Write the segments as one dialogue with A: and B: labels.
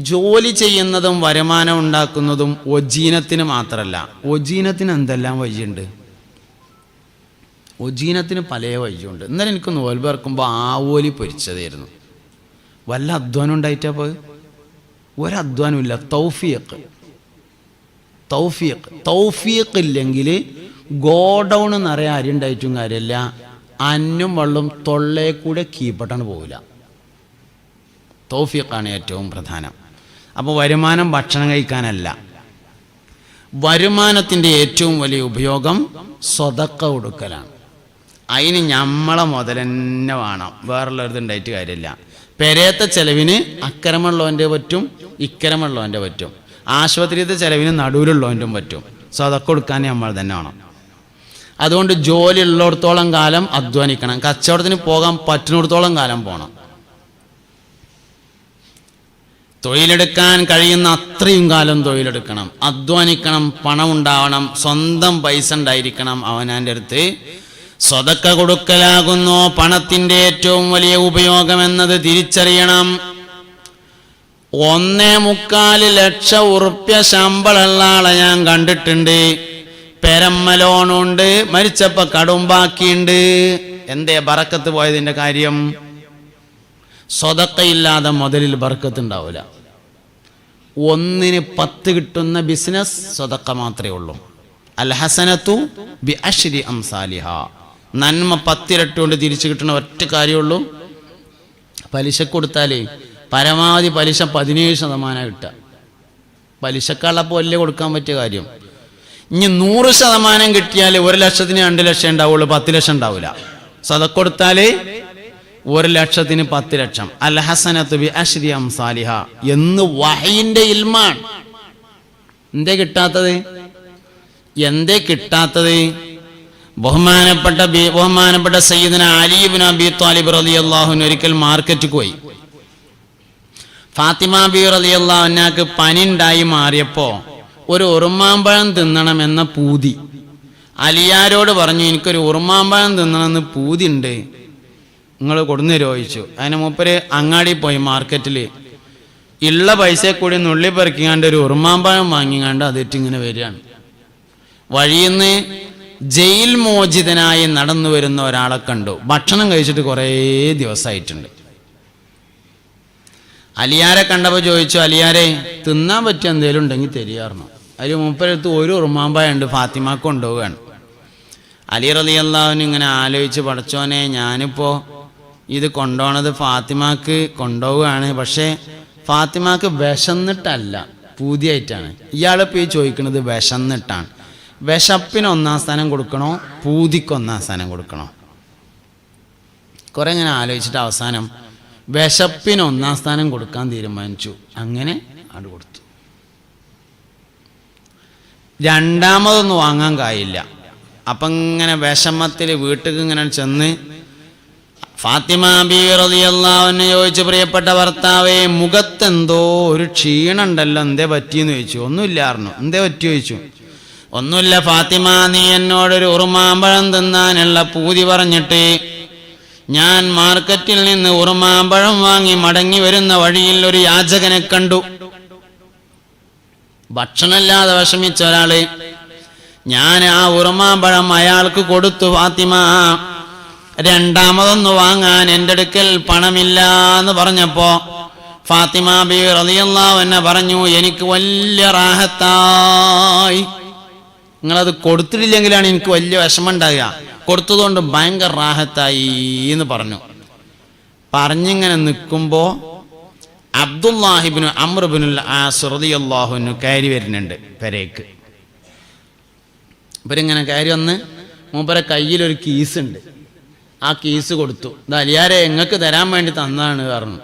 A: ജോലി ചെയ്യുന്നതും വരുമാനം ഉണ്ടാക്കുന്നതും ഒജീനത്തിന് മാത്രമല്ല. ഒജീനത്തിന് എന്തെല്ലാം വഴിയുണ്ട്? ഒജീനത്തിന് പല വഴിയുണ്ട്. ഇന്നലെ എനിക്ക് നോൽബ് ഇറക്കുമ്പോൾ ആവോലി പൊരിച്ചതായിരുന്നു. വല്ല അധ്വാനം ഉണ്ടായിട്ടാ പോയി? ഒരധ്വാനമില്ല. തൗഫീഖ് ഇല്ലെങ്കിൽ ഗോഡൗൺ നിറയെ അരി ഉണ്ടായിട്ടും കാര്യമില്ല. അന്നും വെള്ളം തൊള്ളയെ കൂടെ കീപ്പട്ടാണ് പോകില്ല. തൗഫീഖാണ് ഏറ്റവും പ്രധാനം. അപ്പോൾ വരുമാനം ഭക്ഷണം കഴിക്കാനല്ല. വരുമാനത്തിൻ്റെ ഏറ്റവും വലിയ ഉപയോഗം സ്വതക്ക കൊടുക്കലാണ്. അതിന് നമ്മളെ മുതൽ തന്നെ വേണം, വേറുള്ളവരത് ഉണ്ടായിട്ട് കാര്യമില്ല. പെരയത്തെ ചെലവിന് അക്കരമുള്ളവൻ്റെ പറ്റും, ഇക്കരമുള്ളവൻ്റെ പറ്റും. ആശുപത്രിയത്തെ ചെലവിന് നടുവിലുള്ളവൻ്റെ പറ്റും. സ്വതക്ക കൊടുക്കാൻ നമ്മൾ തന്നെ വേണം. അതുകൊണ്ട് ജോലി ഉള്ളിടത്തോളം കാലം അധ്വാനിക്കണം. കച്ചവടത്തിന് പോകാൻ പറ്റുന്നിടത്തോളം കാലം പോകണം. തൊഴിലെടുക്കാൻ കഴിയുന്ന അത്രയും കാലം തൊഴിലെടുക്കണം, അധ്വാനിക്കണം, പണം ഉണ്ടാവണം, സ്വന്തം പൈസ ഉണ്ടായിരിക്കണം അവനാൻ്റെ അടുത്ത്. സ്വതക്ക കൊടുക്കലാകുന്നു പണത്തിൻ്റെ ഏറ്റവും വലിയ ഉപയോഗം എന്നത് തിരിച്ചറിയണം. 1.25 ലക്ഷം ഉറുപ്യ ശമ്പളമുള്ള ആളെ ഞാൻ കണ്ടിട്ടുണ്ട്. പെരമ്മലോണുണ്ട്, മരിച്ചപ്പോ കടും ബാക്കിയുണ്ട്. എന്തേ ബറക്കത്ത് പോയതിൻ്റെ കാര്യം? സ്വതക്കയില്ലാതെ മുതലിൽ ബർക്കത്ത് ഉണ്ടാവില്ല. 1/10 കിട്ടുന്ന ബിസിനസ് സ്വതക്ക മാത്രമേ ഉള്ളൂ. അൽ ഹസനത്തു ബി അശ്രി അംസാലിഹ. നന്മ 10 ഇരട്ടി കൊണ്ട് തിരിച്ചു കിട്ടുന്ന ഒറ്റ കാര്യമുള്ളൂ. പലിശ കൊടുത്താലേ പരമാവധി പലിശ 17% കിട്ടുക. പലിശക്കാളപ്പോൾ വലിയ കൊടുക്കാൻ പറ്റിയ കാര്യം. ഇനി 100% കിട്ടിയാൽ 1 ലക്ഷത്തിന് 2 ലക്ഷം ഉണ്ടാവുള്ളൂ, 10 ലക്ഷം ഉണ്ടാവില്ല. സ്വതക്ക കൊടുത്താൽ 1 ലക്ഷത്തിന് 10 ലക്ഷം. അൽ ഹസനത്തു ബി അശ്രി അംസാലിഹ എന്ന് വഹയിന്റെ ഇൽമാണ്. എന്തേ കിട്ടാത്തത്? ബഹുമാനപ്പെട്ട സയ്യിദന അലി ഇബ്നു അബീ ത്വാലിബ് റളിയല്ലാഹു അൻഹു ഒരിക്കൽ മാർക്കറ്റിൽ പോയി. ഫാത്തിമ ബീവി റളിയല്ലാഹു അൻഹാക്ക് പനി ഉണ്ടായി മാറിയപ്പോൾ ഒരു ഉറുമാമ്പഴം തിന്നണമെന്ന പൂതി. അലിയാരോട് പറഞ്ഞു, എനിക്കൊരു ഉറുമാമ്പഴം തിന്നണമെന്ന് പൂതി ഉണ്ട്, നിങ്ങൾ കൊടുന്നു ചോദിച്ചു. അതിന് മൂപ്പര് അങ്ങാടി പോയി മാർക്കറ്റിൽ ഉള്ള പൈസ കൂടി നുള്ളി പെറുക്കിങ്ങാണ്ട് ഒരു ഉറുമാമ്പഴം വാങ്ങിങ്ങാണ്ട് അതിട്ടിങ്ങനെ വരികയാണ്. വഴിയിൽ നിന്ന് ജയിൽ മോചിതനായി നടന്നു വരുന്ന ഒരാളെ കണ്ടു. ഭക്ഷണം കഴിച്ചിട്ട് കുറേ ദിവസമായിട്ടുണ്ട്. അലിയാരെ കണ്ടപ്പോൾ ചോദിച്ചു, അലിയാരെ തിന്നാൻ പറ്റിയ എന്തെങ്കിലും ഉണ്ടെങ്കിൽ തരികയായിരുന്നു. അതിൽ മൂപ്പരടുത്ത് ഒരു ഉറുമാമ്പഴം ഉണ്ട്, ഫാത്തിമാക്ക് കൊണ്ടുപോവുകയാണ്. അലി റളിയല്ലാഹു അൻഹു ഇങ്ങനെ ആലോചിച്ച്, പടച്ചോനെ ഞാനിപ്പോൾ ഇത് കൊണ്ടുപോകണത് ഫാത്തിമാക്ക് കൊണ്ടുപോവുകയാണ്, പക്ഷേ ഫാത്തിമാക്ക് വിശന്നിട്ടല്ല, പൂതിയായിട്ടാണ്. ഇയാളിപ്പോൾ ഈ ചോദിക്കുന്നത് വിശന്നിട്ടാണ്. വിശപ്പിന് 1-ാം സ്ഥാനം കൊടുക്കണോ, പൂതിക്ക് 1-ാം സ്ഥാനം കൊടുക്കണോ? കുറെ ഇങ്ങനെ ആലോചിച്ചിട്ട് അവസാനം വിശപ്പിന് 1-ാം സ്ഥാനം കൊടുക്കാൻ തീരുമാനിച്ചു. അങ്ങനെ അത് കൊടുത്തു. രണ്ടാമതൊന്നും വാങ്ങാൻ കഴിയില്ല. അപ്പം ഇങ്ങനെ വിഷമത്തിൽ വീട്ടിൽ ഇങ്ങനെ ചെന്ന് ഫാത്തിമ ബീവി റളിയല്ലാഹു അൻഹ ചോദിച്ചു, പ്രിയപ്പെട്ട ഭർത്താവേ, മുഖത്തെന്തോ ഒരു ക്ഷീണുണ്ടല്ലോ, എന്തേ പറ്റിയെന്ന് ചോദിച്ചു. ഒന്നുമില്ലായിരുന്നു. എന്തേ പറ്റി ചോദിച്ചു. ഒന്നുമില്ല ഫാത്തിമ, നീ എന്നോടൊരു ഉറുമാമ്പഴം തിന്നാനുള്ള പൂതി പറഞ്ഞിട്ട് ഞാൻ മാർക്കറ്റിൽ നിന്ന് ഉറുമാമ്പഴം വാങ്ങി മടങ്ങി വരുന്ന വഴിയിൽ ഒരു യാചകനെ കണ്ടു. ഭക്ഷണമില്ലാതെ വിഷമിച്ച ഒരാള്. ഞാൻ ആ ഉറുമാമ്പഴം അയാൾക്ക് കൊടുത്തു. ഫാത്തിമ, രണ്ടാമതൊന്ന് വാങ്ങാൻ എൻ്റെ അടുക്കൽ പണമില്ല എന്ന് പറഞ്ഞപ്പോ ഫാത്തിമ ബീവി റളിയല്ലാഹു അൻഹ പറഞ്ഞു, എനിക്ക് വലിയ റാഹത്തായി. നിങ്ങളത് കൊടുത്തിട്ടില്ലെങ്കിലാണ് എനിക്ക് വലിയ വിഷമം ഉണ്ടാകുക, കൊടുത്തതുകൊണ്ട് ഭയങ്കര റാഹത്തായി എന്ന് പറഞ്ഞു. പറഞ്ഞിങ്ങനെ നിൽക്കുമ്പോൾ അബ്ദുല്ലാഹി ഇബ്നു അംർ ഇബ്നുൽ ആസ് റളിയല്ലാഹു അൻഹു കയറി വരുന്നുണ്ട് പെരേക്ക്. ഇവരിങ്ങനെ കയറി വന്ന് മൂപ്പരെ കയ്യിലൊരു കീസുണ്ട്. ആ കീസ് കൊടുത്തു. ഇത് അലിയാരെ എങ്ങൾക്ക് തരാൻ വേണ്ടി തന്നതാണ് പറഞ്ഞു.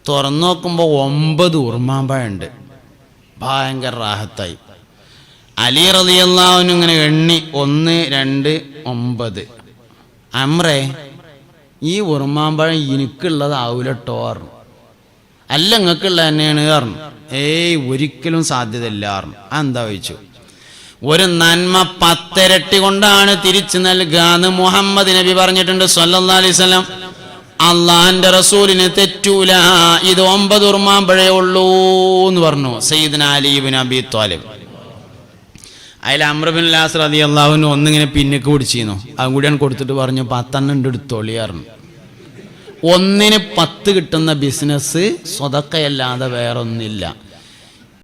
A: തുറന്നു നോക്കുമ്പോൾ 9 ഉറുമാമ്പഴം ഉണ്ട്. ഭയങ്കര റാഹത്തായി. അലി റളിയല്ലാഹു അൻഹു ഇങ്ങനെ എണ്ണി 1, 2, 9. അമ്രേ, ഈ ഉറുമാമ്പഴം എനിക്കുള്ളതാവൂലട്ടോ പറഞ്ഞു. അല്ല, നിങ്ങൾക്കുള്ള തന്നെയാണ് പറഞ്ഞു. ഒരിക്കലും സാധ്യതയില്ല പറഞ്ഞു. എന്താ ചോദിച്ചു. ഒരു നന്മ 10 ഇരട്ടി കൊണ്ടാണ് തിരിച്ചു നൽകുക എന്ന് മുഹമ്മദ് നബി പറഞ്ഞിട്ടുണ്ട് സ്വല്ലല്ലാഹു അലൈഹി വസല്ലം. അള്ളാന്റെ റസൂലിന് തെറ്റൂല, ഇത് 9 ഉറുമാമ്പഴേ ഉള്ളൂ എന്ന് പറഞ്ഞു സയ്യിദ്നാ അലി ഇബ്നു അബീ ത്വാലിബ്. അതിൽ അംർ ബിൻ അൽ-ആസ് റളിയല്ലാഹു അൻഹു ഒന്നിങ്ങനെ പിന്നിക്ക് പിടിച്ചിരുന്നു. അതും കൂടിയാണ് കൊടുത്തിട്ട് പറഞ്ഞു 10 ഉണ്ട് എടുത്തോളിയായിരുന്നു. 1ന് 10 കിട്ടുന്ന ബിസിനസ് സ്വതക്കയല്ലാതെ വേറൊന്നില്ല.